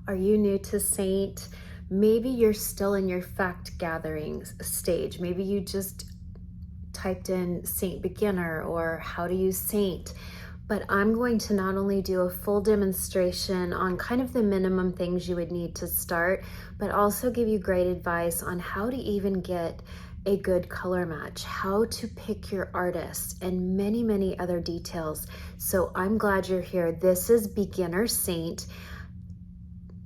Are you new to Seint? Maybe you're still in your fact gathering stage. Maybe you just typed in Seint beginner or how to use Seint. But I'm going to not only do a full demonstration on kind of the minimum things you would need to start, but also give you great advice on how to even get a good color match, how to pick your artist, and many, many other details. So I'm glad you're here. This is Beginner Seint,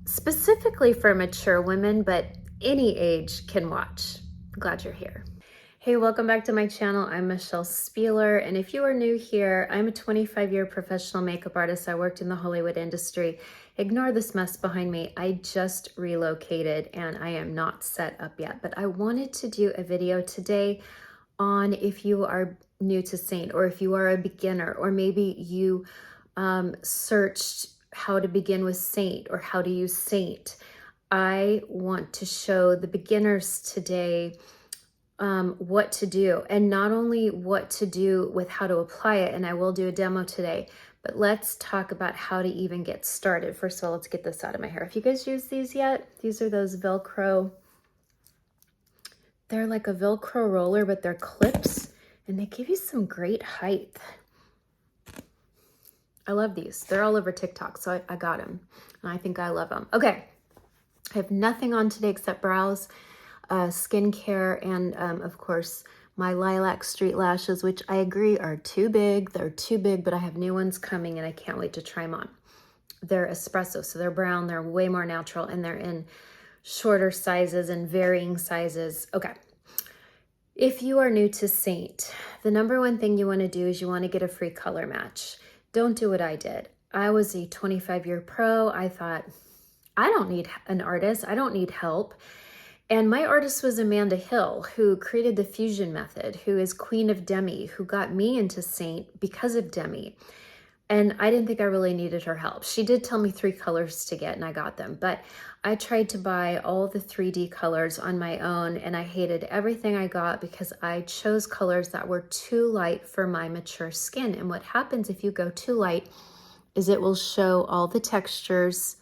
specifically for mature women, but any age can watch. Glad you're here. Hey, welcome back to my channel. I'm Michelle Spieler, and if you are new here, I'm a 25-year professional makeup artist. I worked in the Hollywood industry. Ignore this mess behind me. I just relocated and I am not set up yet, but I wanted to do a video today on if you are new to Seint, or if you are a beginner, or maybe you searched how to begin with Seint or how to use Seint. I want to show the beginners today what to do, and not only what to do with how to apply it, and I will do a demo today, but let's talk about how to even get started. First of all, let's get this out of my hair. If you guys use these yet, these are those Velcro, they're like a Velcro roller, but they're clips, and they give you some great height. I love these. They're all over TikTok, so I got them, and I think I love them. Okay, I have nothing on today except brows, skincare, and of course my lilac street lashes, which I agree are too big. They're too big, but I have new ones coming and I can't wait to try them on. They're espresso, so they're brown, they're way more natural, and they're in shorter sizes and varying sizes. Okay, if you are new to Seint, the number one thing you want to do is you want to get a free color match. Don't do what I did. I was a 25-year pro. I thought, I don't need an artist, I don't need help. And my artist was Amanda Hill, who created the fusion method, who is queen of Demi, who got me into Seint because of Demi. And I didn't think I really needed her help. She did tell me 3 colors to get, and I got them. But I tried to buy all the 3D colors on my own, and I hated everything I got because I chose colors that were too light for my mature skin. And what happens if you go too light is it will show all the textures.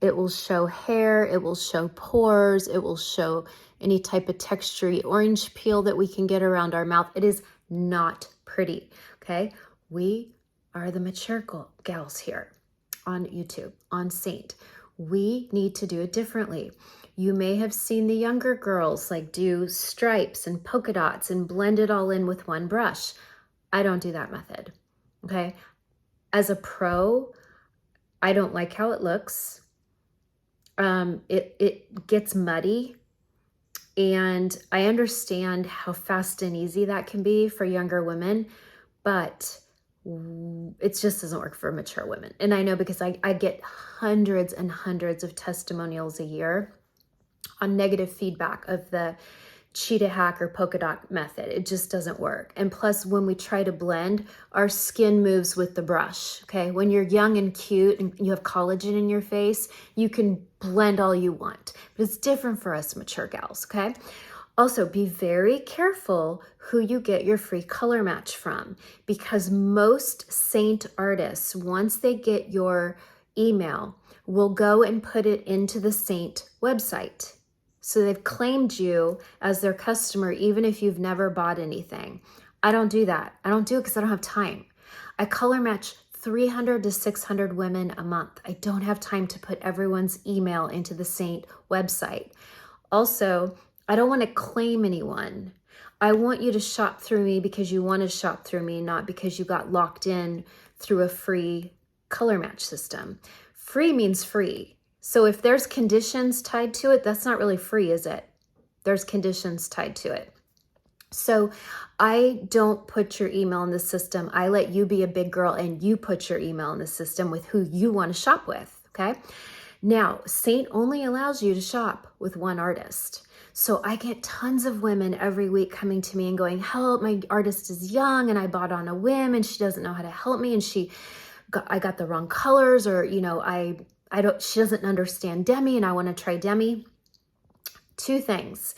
It will show hair, it will show pores, it will show any type of textury orange peel that we can get around our mouth. It is not pretty, okay? We are the mature gals here on YouTube, on Seint. We need to do it differently. You may have seen the younger girls like do stripes and polka dots and blend it all in with one brush. I don't do that method, okay? As a pro, I don't like how it looks. It gets muddy, and I understand how fast and easy that can be for younger women, but it just doesn't work for mature women. And I know because I get hundreds and hundreds of testimonials a year on negative feedback of the cheetah hack or polka dot method. It just doesn't work. And plus, when we try to blend, our skin moves with the brush, okay? When you're young and cute and you have collagen in your face, you can blend all you want. But it's different for us mature gals, okay? Also, be very careful who you get your free color match from, because most Seint artists, once they get your email, will go and put it into the Seint website. So they've claimed you as their customer, even if you've never bought anything. I don't do that. I don't do it because I don't have time. I color match 300 to 600 women a month. I don't have time to put everyone's email into the Seint website. Also, I don't want to claim anyone. I want you to shop through me because you want to shop through me, not because you got locked in through a free color match system. Free means free. So if there's conditions tied to it, that's not really free, is it? There's conditions tied to it. So I don't put your email in the system. I let you be a big girl and you put your email in the system with who you want to shop with, okay? Now, Seint only allows you to shop with one artist. So I get tons of women every week coming to me and going, help, my artist is young and I bought on a whim and she doesn't know how to help me, and I got the wrong colors, or, you know, she doesn't understand Demi and I want to try Demi. 2 things.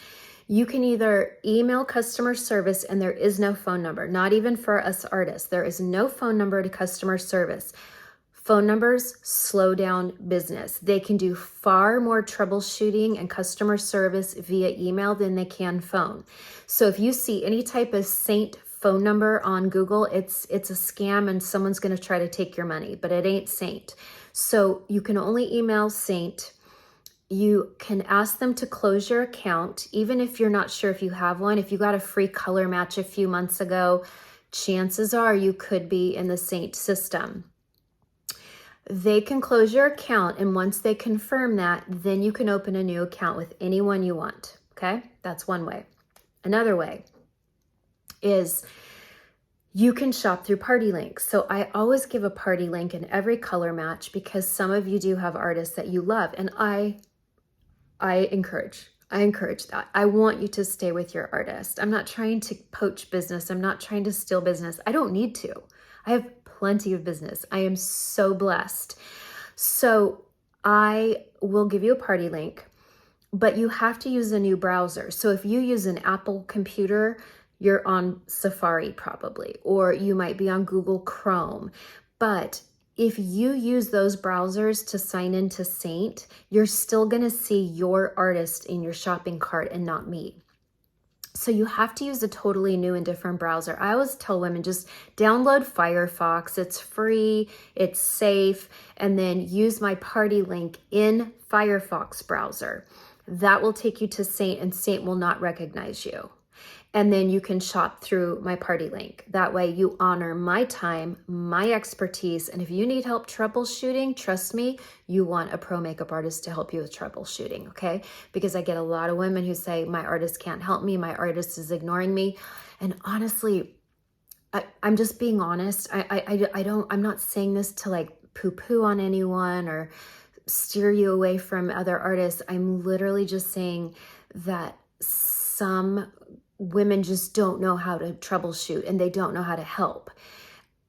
You can either email customer service, and there is no phone number, not even for us artists. There is no phone number to customer service. Phone numbers slow down business. They can do far more troubleshooting and customer service via email than they can phone. So if you see any type of Seint phone number on Google, it's a scam and someone's going to try to take your money, but it ain't Seint. So you can only email Seint. You can ask them to close your account, even if you're not sure if you have one. If you got a free color match a few months ago, chances are you could be in the Seint system. They can close your account, and once they confirm that, then you can open a new account with anyone you want, okay? That's one way. Another way is you can shop through party links. So I always give a party link in every color match because some of you do have artists that you love, and I encourage that. I want you to stay with your artist. I'm not trying to poach business. I'm not trying to steal business. I don't need to. I have plenty of business. I am so blessed. So I will give you a party link, but you have to use a new browser. So if you use an Apple computer, you're on Safari probably, or you might be on Google Chrome. But if you use those browsers to sign into Seint, you're still going to see your artist in your shopping cart and not me. So you have to use a totally new and different browser. I always tell women, just download Firefox. It's free, it's safe, and then use my party link in Firefox browser. That will take you to Seint, and Seint will not recognize you. And then you can shop through my party link. That way you honor my time, my expertise. And if you need help troubleshooting, trust me, you want a pro makeup artist to help you with troubleshooting, okay? Because I get a lot of women who say, my artist can't help me, my artist is ignoring me. And honestly, I'm just being honest. I'm not saying this to like poo-poo on anyone or steer you away from other artists. I'm literally just saying that some women just don't know how to troubleshoot and they don't know how to help.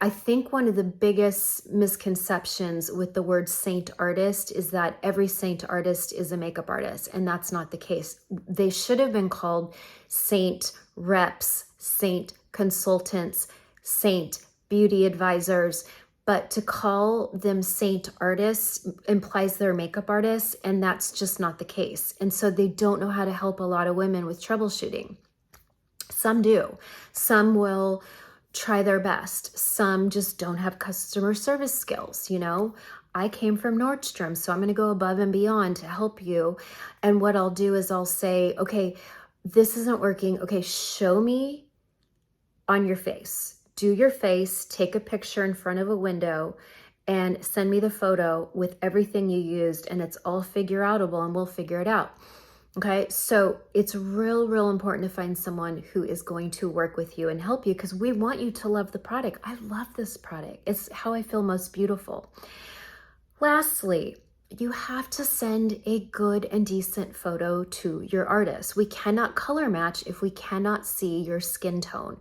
I think one of the biggest misconceptions with the word Seint artist is that every Seint artist is a makeup artist, and that's not the case. They should have been called Seint reps, Seint consultants, Seint beauty advisors, but to call them Seint artists implies they're makeup artists, and that's just not the case. And so they don't know how to help a lot of women with troubleshooting. Some do. Some will try their best. Some just don't have customer service skills, you know. I came from Nordstrom, so I'm going to go above and beyond to help you. And what I'll do is I'll say, okay, this isn't working. Okay, show me on your face. Do your face, take a picture in front of a window, and send me the photo with everything you used, and it's all figure outable, and we'll figure it out. Okay, so it's real important to find someone who is going to work with you and help you, because we want you to love the product. I love this product. It's how I feel most beautiful. Lastly, you have to send a good and decent photo to your artist. We cannot color match if we cannot see your skin tone.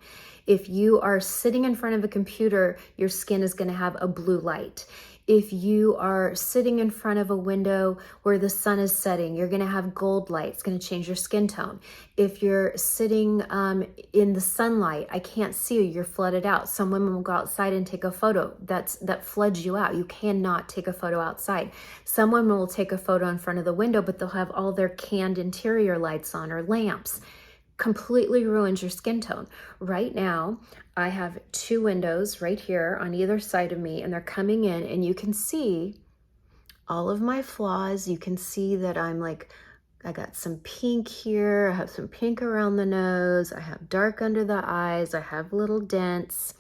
If you are sitting in front of a computer, your skin is going to have a blue light. If you are sitting in front of a window where the sun is setting, you're going to have gold light. It's going to change your skin tone. If you're sitting in the sunlight, I can't see you. You're flooded out. Some women will go outside and take a photo. That floods you out. You cannot take a photo outside. Some women will take a photo in front of the window, but they'll have all their canned interior lights on or lamps. Completely ruins your skin tone. Right now, I have two windows right here on either side of me, and they're coming in, and you can see all of my flaws. You can see that I got some pink here. I have some pink around the nose. I have dark under the eyes. I have little dents.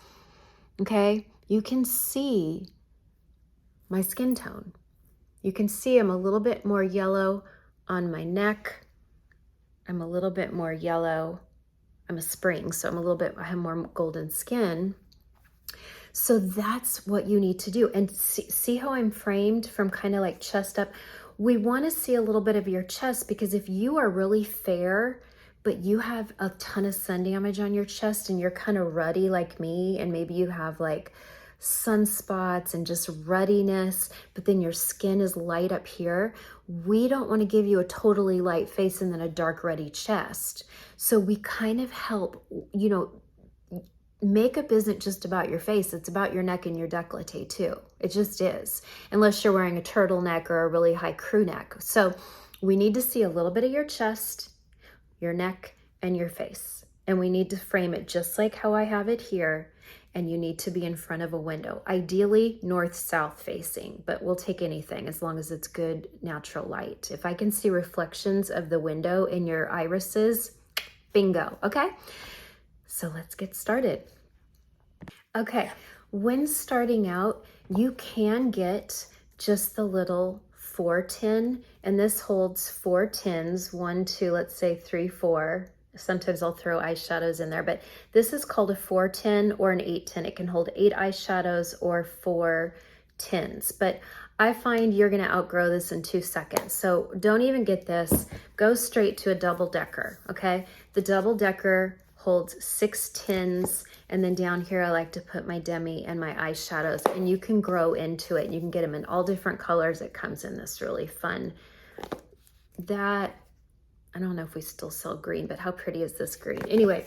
Okay, you can see my skin tone. You can see I'm a little bit more yellow on my neck. I'm a little bit more yellow. I'm a spring, so I have more golden skin. So that's what you need to do. And see how I'm framed from kind of like chest up? We want to see a little bit of your chest, because if you are really fair, but you have a ton of sun damage on your chest and you're kind of ruddy like me, and maybe you have like sunspots and just ruddiness, but then your skin is light up here, we don't want to give you a totally light face and then a dark ruddy chest. So we kind of help, you know, makeup isn't just about your face, it's about your neck and your décolleté too. It just is, unless you're wearing a turtleneck or a really high crew neck. So we need to see a little bit of your chest, your neck, and your face. And we need to frame it just like how I have it here. And you need to be in front of a window, ideally north-south facing, but we'll take anything as long as it's good natural light. If I can see reflections of the window in your irises, bingo, okay? So let's get started. Okay, when starting out, you can get just the little 410, and this holds 4 tens, 1, 2, let's say 3, 4. Sometimes I'll throw eyeshadows in there, but this is called a 410 or an 810. It can hold 8 eyeshadows or 4 tens, but I find you're gonna outgrow this in 2 seconds. So don't even get this, go straight to a double decker, okay? The double decker holds 6 tens, and then down here I like to put my demi and my eyeshadows, and you can grow into it. You can get them in all different colors. It comes in this really fun, I don't know if we still sell green, but how pretty is this green? Anyway,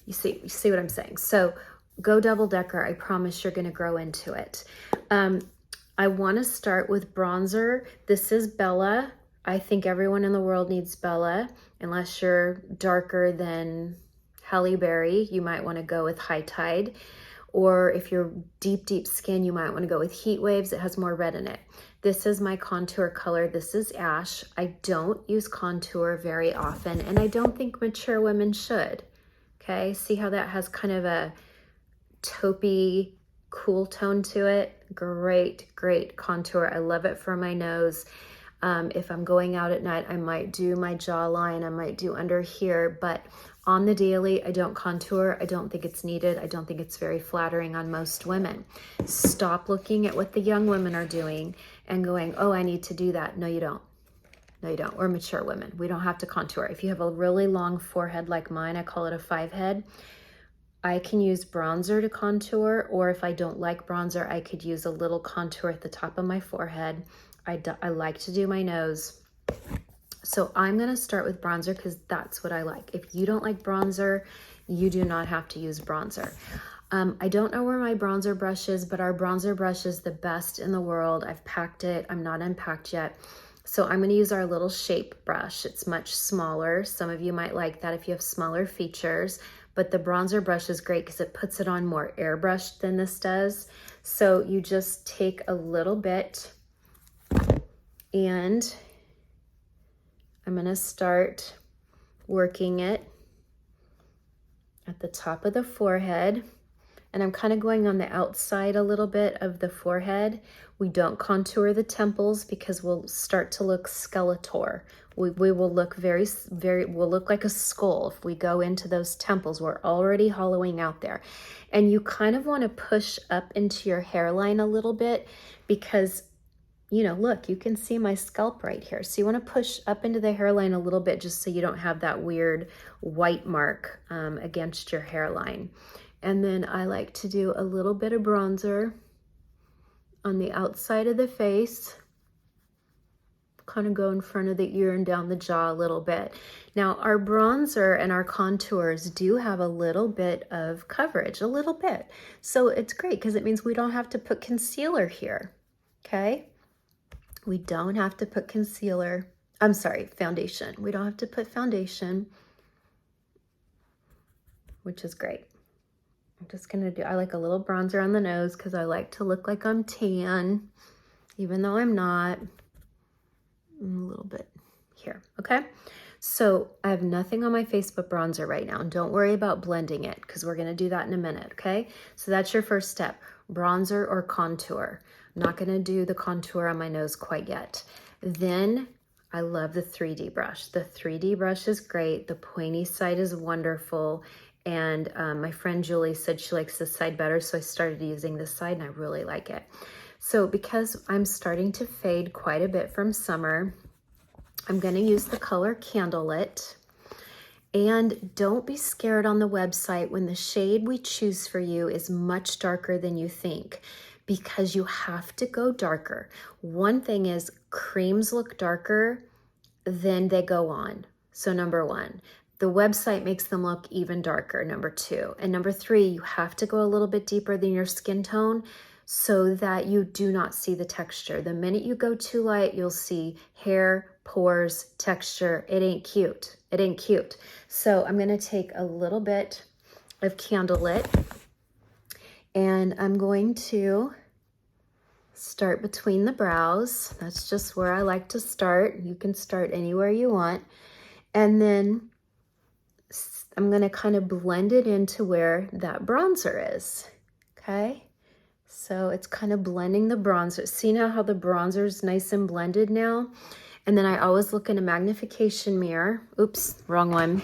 you see what I'm saying. So go double decker. I promise you're gonna grow into it. I wanna start with bronzer. This is Bella. I think everyone in the world needs Bella, unless you're darker than Halle Berry, you might wanna go with High Tide. Or if you're deep skin, you might wanna go with Heat Waves. It has more red in it. This is my contour color. This is Ash. I don't use contour very often, and I don't think mature women should. Okay, see how that has kind of a taupey, cool tone to it? Great contour. I love it for my nose. If I'm going out at night, I might do my jawline, I might do under here, but on the daily, I don't contour. I don't think it's needed. I don't think it's very flattering on most women. Stop looking at what the young women are doing and going, oh, I need to do that. No, you don't. No, you don't. We're mature women. We don't have to contour. If you have a really long forehead like mine, I call it a 5 head, I can use bronzer to contour, or if I don't like bronzer, I could use a little contour at the top of my forehead. I like to do my nose. So I'm gonna start with bronzer because that's what I like. If you don't like bronzer, you do not have to use bronzer. I don't know where my bronzer brush is, but our bronzer brush is the best in the world. I've packed it, I'm not unpacked yet. So I'm gonna use our little shape brush. It's much smaller. Some of you might like that if you have smaller features, but the bronzer brush is great because it puts it on more airbrushed than this does. So you just take a little bit, and I'm gonna start working it at the top of the forehead. And I'm kind of going on the outside a little bit of the forehead. We don't contour the temples because we'll start to look skeletor. We will look we'll look like a skull if we go into those temples. We're already hollowing out there. And you kind of want to push up into your hairline a little bit because, you know, look, you can see my scalp right here. So you want to push up into the hairline a little bit just so you don't have that weird white mark against your hairline. And then I like to do a little bit of bronzer on the outside of the face, kind of go in front of the ear and down the jaw a little bit. Now our bronzer and our contours do have a little bit of coverage, a little bit. So it's great because it means we don't have to put concealer here, okay? We don't have to put foundation. We don't have to put foundation, which is great. I'm just gonna I like a little bronzer on the nose because I like to look like I'm tan, even though I'm not. A little bit here, okay? So I have nothing on my face but bronzer right now. And don't worry about blending it because we're gonna do that in a minute, okay? So that's your first step, bronzer or contour. I'm not gonna do the contour on my nose quite yet. Then I love the 3D brush. The 3D brush is great. The pointy side is wonderful. And my friend Julie said she likes this side better, so I started using this side and I really like it. So because I'm starting to fade quite a bit from summer, I'm gonna use the color Candlelit. And don't be scared on the website when the shade we choose for you is much darker than you think, because you have to go darker. One thing is creams look darker than they go on. So number one. The website makes them look even darker, number 2. And number 3, you have to go a little bit deeper than your skin tone so that you do not see the texture. The minute you go too light, you'll see hair, pores, texture. It ain't cute. It ain't cute. So I'm going to take a little bit of Candlelit, and I'm going to start between the brows. That's just where I like to start. You can start anywhere you want. And then I'm going to kind of blend it into where that bronzer is. Okay. So it's kind of blending the bronzer. See now how the bronzer is nice and blended now? And then I always look in a magnification mirror. Oops, wrong one.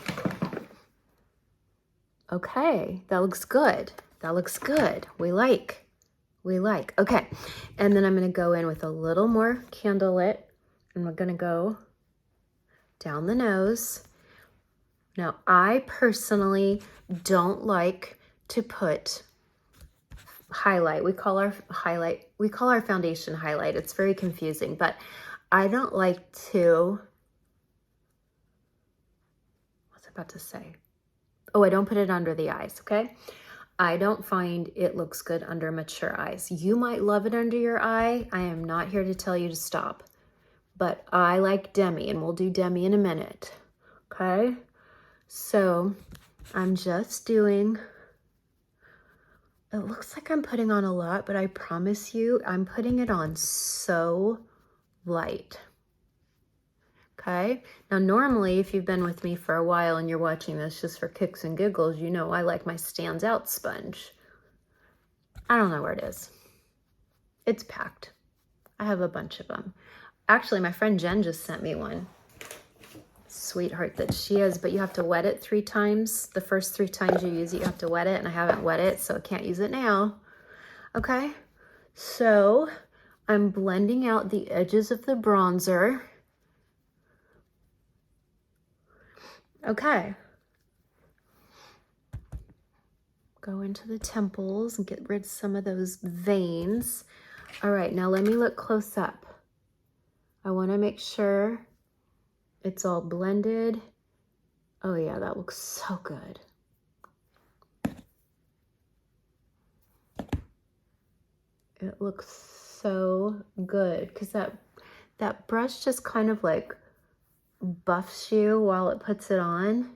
Okay, that looks good. That looks good. We like. Okay, and then I'm going to go in with a little more Candlelit, and we're going to go down the nose. Now, I personally don't like to put highlight. We call our foundation highlight. It's very confusing, but I don't like to, what's I about to say? Oh, I don't put it under the eyes, okay? I don't find it looks good under mature eyes. You might love it under your eye. I am not here to tell you to stop, but I like demi, and we'll do demi in a minute, okay? So I'm just doing, it looks like I'm putting on a lot, but I promise you, I'm putting it on so light. Okay. Now, normally, if you've been with me for a while and you're watching this just for kicks and giggles, you know I like my Stands Out sponge. I don't know where it is. It's packed. I have a bunch of them. Actually, my friend Jen just sent me one. Sweetheart that she is, but you have to wet it 3 times. The first 3 times you use it, you have to wet it, and I haven't wet it, so I can't use it now. Okay. So I'm blending out the edges of the bronzer. Okay. Go into the temples and get rid of some of those veins. All right, now let me look close up. I want to make sure it's all blended. Oh yeah, that looks so good. It looks so good because that brush just kind of like buffs you while it puts it on.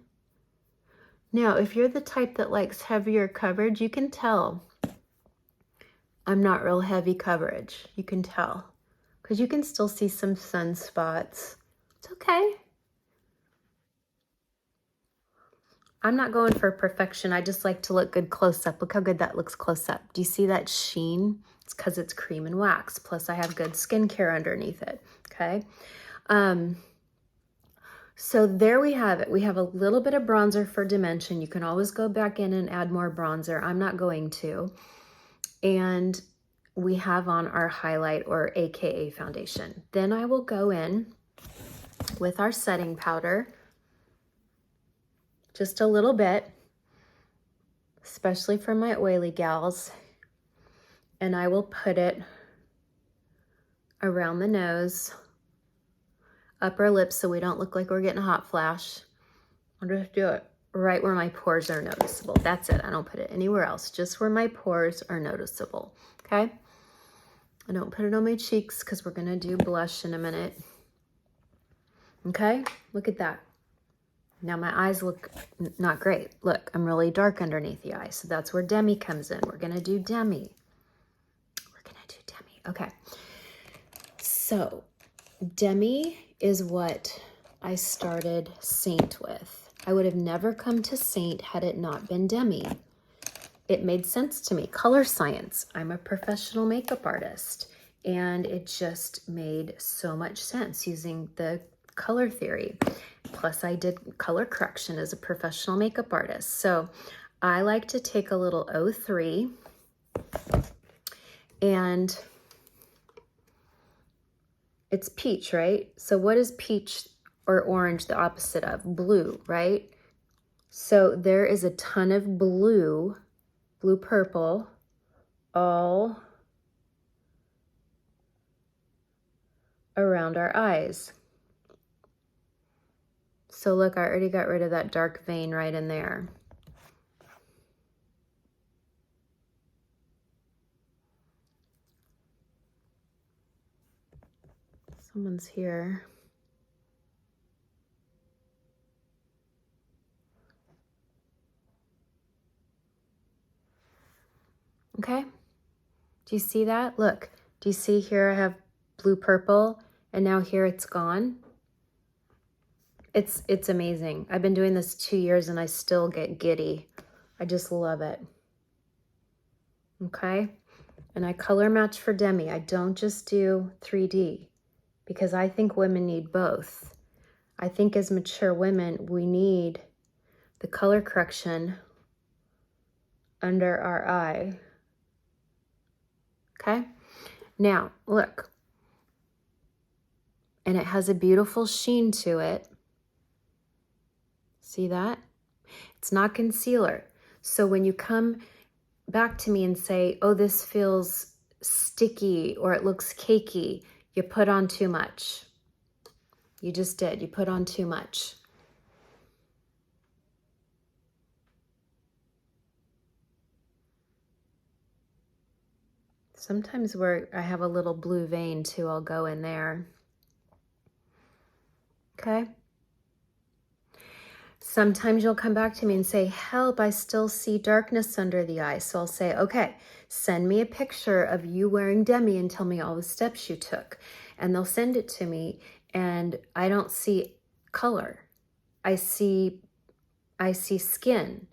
Now, if you're the type that likes heavier coverage, you can tell I'm not real heavy coverage. You can tell because you can still see some sunspots. It's okay. I'm not going for perfection. I just like to look good close up. Look how good that looks close up. Do you see that sheen? It's because it's cream and wax. Plus I have good skincare underneath it. Okay. So there we have it. We have a little bit of bronzer for dimension. You can always go back in and add more bronzer. I'm not going to. And we have on our highlight, or AKA foundation. Then I will go in with our setting powder, just a little bit, especially for my oily gals. And I will put it around the nose, upper lip, so we don't look like we're getting a hot flash. I'll just do it right where my pores are noticeable. That's it. I don't put it anywhere else, just where my pores are noticeable. Okay. I don't put it on my cheeks because we're going to do blush in a minute. Okay. Look at that. Now my eyes look not great. Look, I'm really dark underneath the eye. So that's where demi comes in. We're going to do demi. Okay. So demi is what I started Seint with. I would have never come to Seint had it not been demi. It made sense to me. Color science. I'm a professional makeup artist, and it just made so much sense using the color theory. Plus, I did color correction as a professional makeup artist. So I like to take a little 03 and it's peach, right? So what is peach or orange the opposite of? Blue, right? So there is a ton of blue, purple, all around our eyes. So look, I already got rid of that dark vein right in there. Someone's here. Okay. Do you see that? Look, do you see here I have blue purple and now here it's gone? It's amazing. I've been doing this 2 years and I still get giddy. I just love it. Okay. And I color match for Demi. I don't just do 3D because I think women need both. I think as mature women, we need the color correction under our eye. Okay. Now, look. And it has a beautiful sheen to it. See that? It's not concealer. So when you come back to me and say, oh, this feels sticky or it looks cakey, you put on too much. You just did. You put on too much. Sometimes where I have a little blue vein too, I'll go in there. Okay. Sometimes you'll come back to me and say, help, I still see darkness under the eye. So I'll say, okay, send me a picture of you wearing Demi and tell me all the steps you took. And they'll send it to me and I don't see color. I see skin.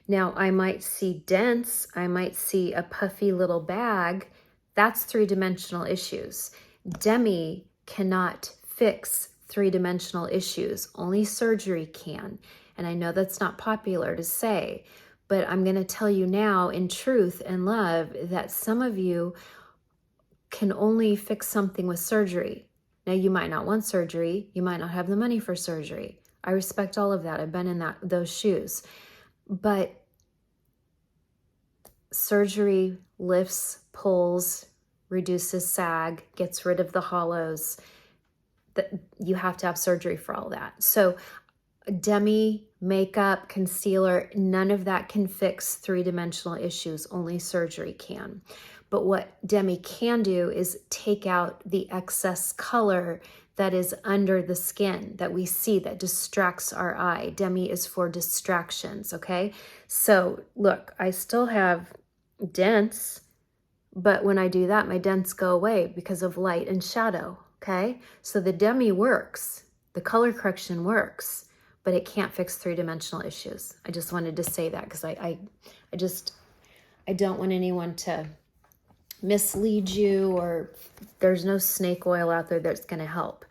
Now I might see dents. I might see a puffy little bag. That's three-dimensional issues. Demi cannot fix three-dimensional issues. Only surgery can. And I know that's not popular to say, but I'm going to tell you now in truth and love that some of you can only fix something with surgery. Now, you might not want surgery. You might not have the money for surgery. I respect all of that. I've been in those shoes. But surgery lifts, pulls, reduces sag, gets rid of the hollows. You have to have surgery for all that. So Demi, makeup, concealer, none of that can fix three-dimensional issues. Only surgery can. But what Demi can do is take out the excess color that is under the skin that we see that distracts our eye. Demi is for distractions, okay? So look, I still have dents, but when I do that, my dents go away because of light and shadow, okay? So the Demi works, the color correction works, but it can't fix three-dimensional issues. I just wanted to say that because I don't want anyone to mislead you, or there's no snake oil out there that's going to help.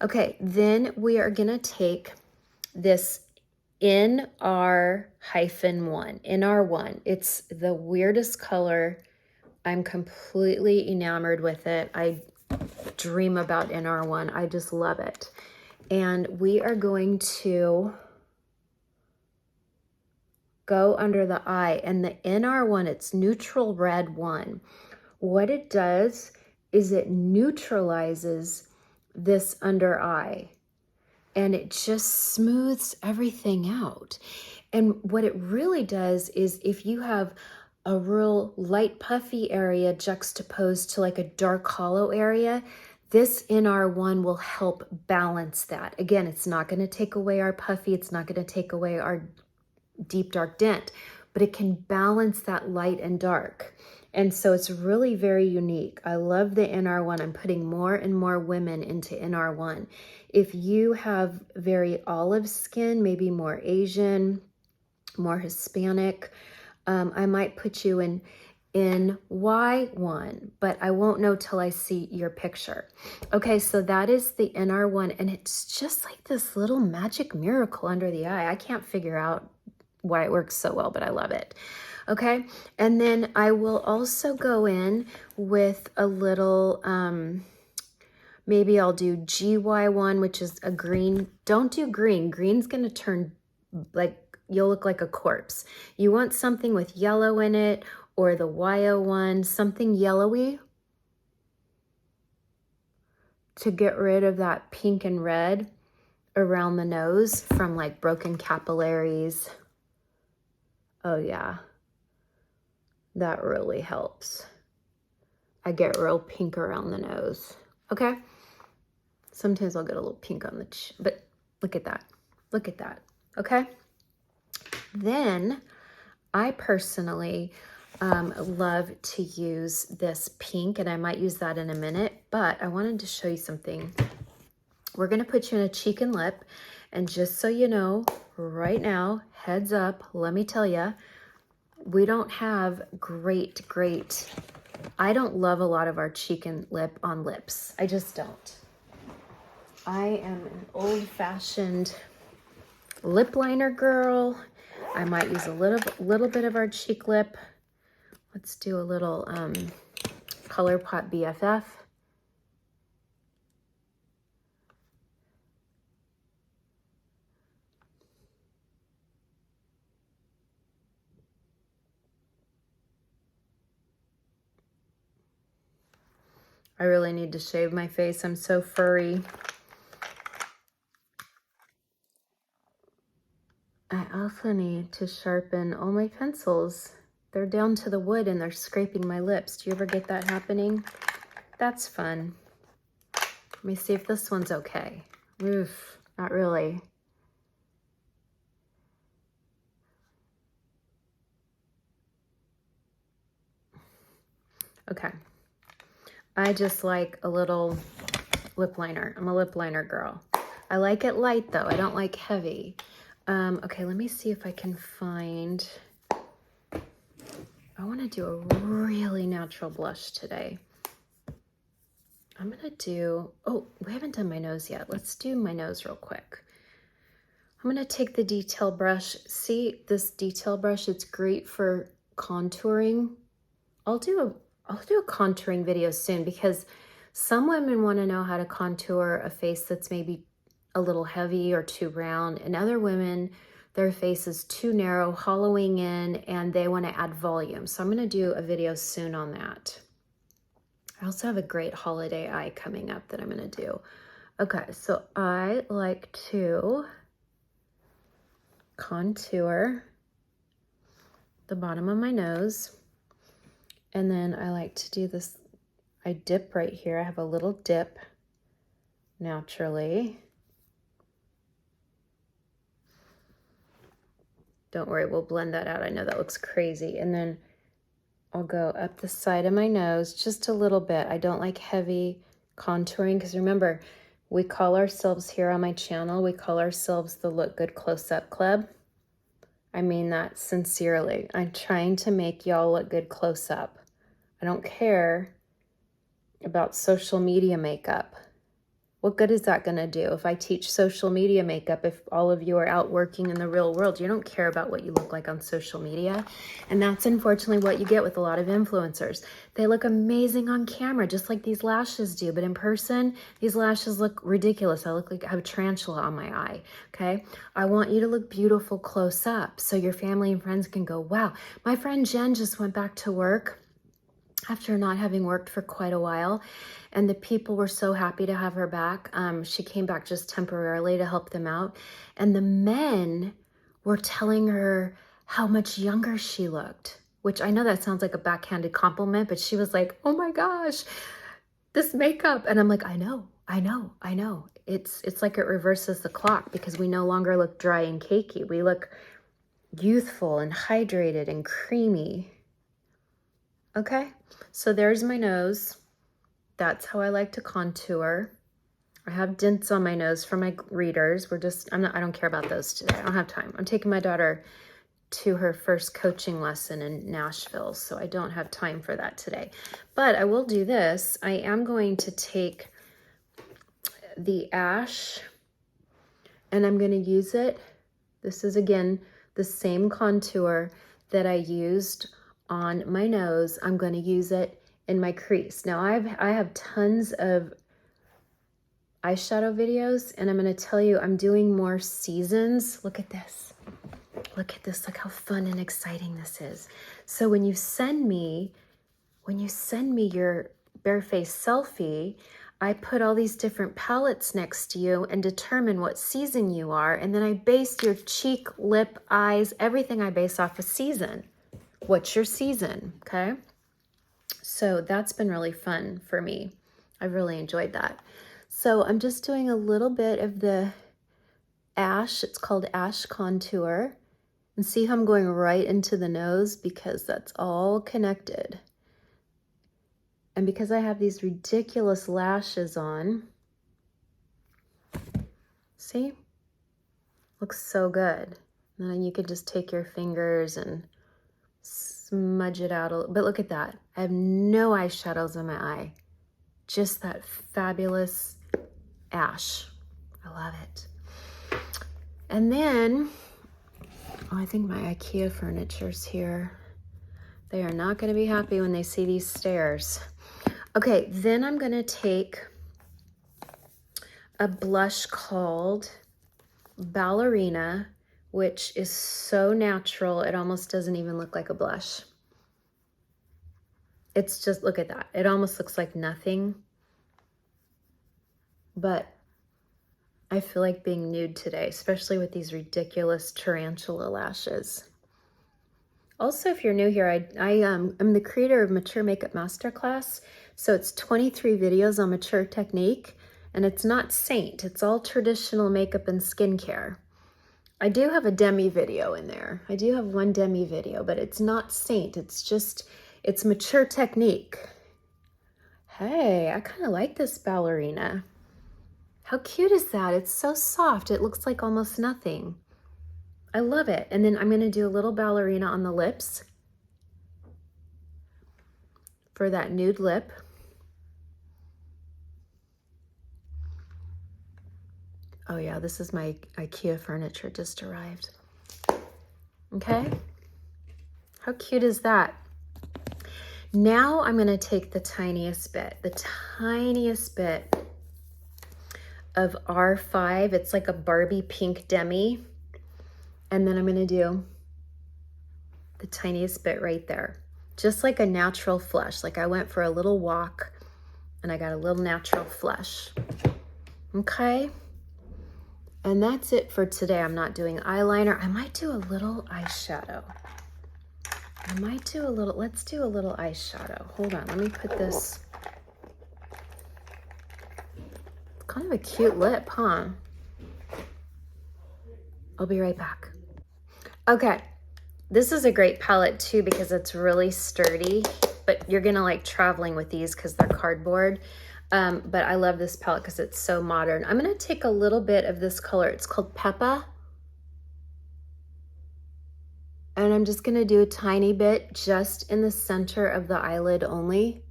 Okay, then we are going to take this NR-1, NR1. It's the weirdest color. I'm completely enamored with it. I dream about NR1. I just love it. And we are going to go under the eye. And the NR1, it's neutral red 1. What it does is it neutralizes this under eye. And it just smooths everything out. And what it really does is if you have a real light puffy area juxtaposed to like a dark hollow area, this NR1 will help balance that. Again, it's not going to take away our puffy. It's not going to take away our deep dark dent, but it can balance that light and dark. And so it's really very unique. I love the NR1. I'm putting more and more women into NR1. If you have very olive skin, maybe more Asian, more Hispanic, I might put you in Y1, but I won't know till I see your picture. Okay, so that is the NR1, and it's just like this little magic miracle under the eye. I can't figure out why it works so well, but I love it. Okay, and then I will also go in with a little, maybe I'll do GY1, which is a green. Don't do green. Green's going to turn like, you'll look like a corpse. You want something with yellow in it, or the YO1, something yellowy to get rid of that pink and red. around the nose from like broken capillaries. Oh yeah, that really helps. I get real pink around the nose. Okay. Sometimes I'll get a little pink on the chin, but look at that. Look at that. Okay. Then I personally love to use this pink, and I might use that in a minute, but I wanted to show you something. We're going to put you in a cheek and lip, and just so you know, right now, heads up, let me tell you, we don't have great, I don't love a lot of our cheek and lip on lips. I just don't. I am an old-fashioned lip liner girl. I might use a little bit of our cheek lip. Let's do a little ColourPop BFF. I really need to shave my face. I'm so furry. I also need to sharpen all my pencils. They're down to the wood and they're scraping my lips. Do you ever get that happening? That's fun. Let me see if this one's okay. Oof, not really. Okay. I just like a little lip liner. I'm a lip liner girl. I like it light though. I don't like heavy. Okay, let me see if I can find, I want to do a really natural blush today. I'm going to do, oh, we haven't done my nose yet. Let's do my nose real quick. I'm going to take the detail brush. See this detail brush? It's great for contouring. I'll do a contouring video soon because some women want to know how to contour a face that's maybe a little heavy or too round, and other women, their face is too narrow, hollowing in, and they want to add volume. So I'm going to do a video soon on that. I also have a great holiday eye coming up that I'm going to do. Okay, so I like to contour the bottom of my nose, and then I like to do this. I dip right here. I have a little dip naturally. Don't worry, we'll blend that out. I know that looks crazy. And then I'll go up the side of my nose just a little bit. I don't like heavy contouring because remember, we call ourselves here on my channel, we call ourselves the Look Good Close-Up Club. I mean that sincerely. I'm trying to make y'all look good close up. I don't care about social media makeup. What good is that going to do if I teach social media makeup if all of you are out working in the real world? You don't care about what you look like on social media. And that's unfortunately what you get with a lot of influencers. They look amazing on camera, just like these lashes do. But in person, these lashes look ridiculous. I look like I have a tarantula on my eye, okay? I want you to look beautiful close up so your family and friends can go, wow, my friend Jen just went back to work after not having worked for quite a while, and the people were so happy to have her back. She came back just temporarily to help them out, and the men were telling her how much younger she looked, which I know that sounds like a backhanded compliment, but she was like, oh my gosh, this makeup. And I'm like, I know. It's like it reverses the clock because we no longer look dry and cakey. We look youthful and hydrated and creamy. Okay, so there's my nose. That's how I like to contour. I have dents on my nose for my readers. I don't care about those today. I don't have time. I'm taking my daughter to her first coaching lesson in Nashville, so I don't have time for that today. But I will do this. I am going to take the ash and I'm going to use it. This is again the same contour that I used on my nose. I'm going to use it in my crease. Now I have tons of eyeshadow videos, and I'm going to tell you I'm doing more seasons. Look at this. Look at this. Look how fun and exciting this is. So when you send me your bare face selfie, I put all these different palettes next to you and determine what season you are. And then I base your cheek, lip, eyes, everything I base off a season. What's your season, okay? So that's been really fun for me. I've really enjoyed that. So I'm just doing a little bit of the ash. It's called ash contour. And see how I'm going right into the nose because that's all connected. And because I have these ridiculous lashes on, see? Looks so good. And then you could just take your fingers and smudge it out a little. But look at that. I have no eyeshadows on my eye. Just that fabulous ash. I love it. And then, oh, I think my IKEA furniture's here. They are not going to be happy when they see these stairs. Okay, then I'm going to take a blush called Ballerina, which is so natural, it almost doesn't even look like a blush. It's just, look at that. It almost looks like nothing. But I feel like being nude today, especially with these ridiculous tarantula lashes. Also, if you're new here, I'm the creator of Mature Makeup Masterclass. So it's 23 videos on mature technique, and it's not Seint. It's all traditional makeup and skincare. I do have a demi video in there. I do have one demi video, but it's not Seint. It's mature technique. Hey, I kind of like this ballerina. How cute is that? It's so soft. It looks like almost nothing. I love it. And then I'm going to do a little ballerina on the lips for that nude lip. Oh yeah, this is my IKEA furniture just arrived. Okay. How cute is that? Now I'm going to take the tiniest bit of R5. It's like a Barbie pink demi. And then I'm going to do the tiniest bit right there. Just like a natural flush. Like I went for a little walk and I got a little natural flush. Okay. And that's it for today. I'm not doing eyeliner. I might do a little eyeshadow. Let's do a little eyeshadow. Hold on, let me put this. It's kind of a cute lip, huh? I'll be right back. Okay, this is a great palette too because it's really sturdy, but you're gonna like traveling with these because they're cardboard. But I love this palette because it's so modern. I'm gonna take a little bit of this color. It's called Peppa. And I'm just gonna do a tiny bit just in the center of the eyelid only.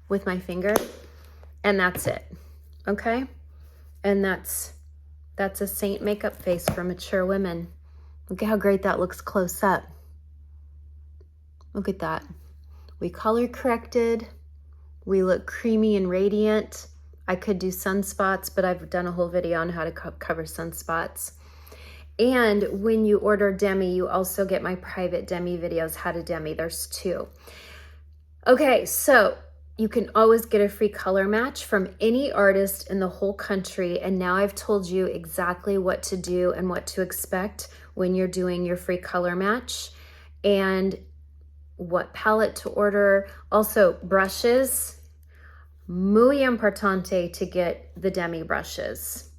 With my finger, and that's it, okay? And that's a Seint makeup face for mature women. Look at how great that looks close up. Look at that. We color corrected. We look creamy and radiant. I could do sunspots, but I've done a whole video on how to cover sunspots. And when you order demi, you also get my private demi videos, how to demi. There's 2. Okay, so you can always get a free color match from any artist in the whole country. And now I've told you exactly what to do and what to expect when you're doing your free color match and what palette to order. Also brushes, muy importante to get the demi brushes.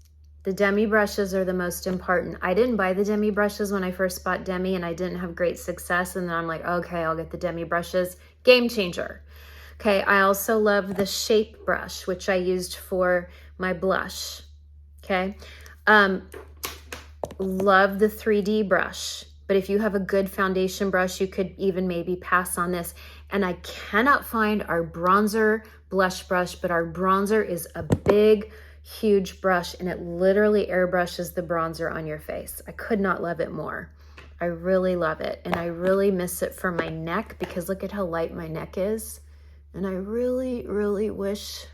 The demi brushes are the most important. I didn't buy the demi brushes when I first bought demi and I didn't have great success. And then I'm like, okay, I'll get the demi brushes. Game changer. Okay, I also love the shape brush, which I used for my blush. Okay, love the 3D brush. But if you have a good foundation brush, you could even maybe pass on this. And I cannot find our bronzer blush brush, but our bronzer is a big, huge brush and it literally airbrushes the bronzer on your face. I could not love it more. I really love it. And I really miss it for my neck because look at how light my neck is. And I really, really wish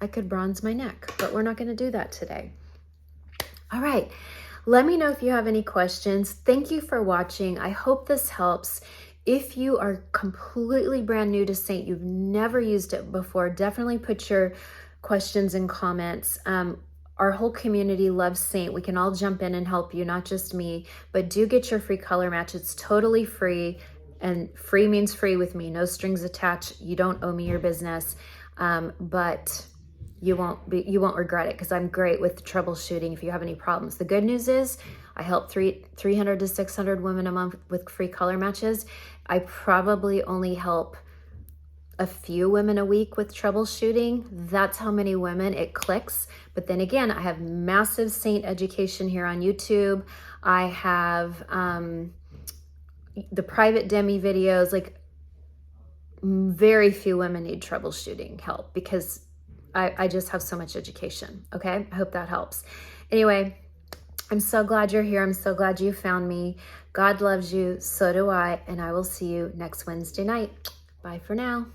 I could bronze my neck, but we're not going to do that today. All right. Let me know if you have any questions. Thank you for watching. I hope this helps. If you are completely brand new to Seint, you've never used it before, definitely put your questions and comments. Our whole community loves Seint. We can all jump in and help you, not just me, but do get your free color match. It's totally free, and free means free with me, no strings attached. You don't owe me your business, but you won't regret it, because I'm great with troubleshooting if you have any problems. The good news is I help 300 to 600 women a month with free color matches. I probably only help a few women a week with troubleshooting. That's how many women it clicks. But then again, I have massive Seint education here on YouTube. I have the private demi videos. Like, very few women need troubleshooting help because I just have so much education. Okay, I hope that helps. Anyway, I'm so glad you're here. I'm so glad you found me. God loves you, so do I, and I will see you next Wednesday night. Bye for now.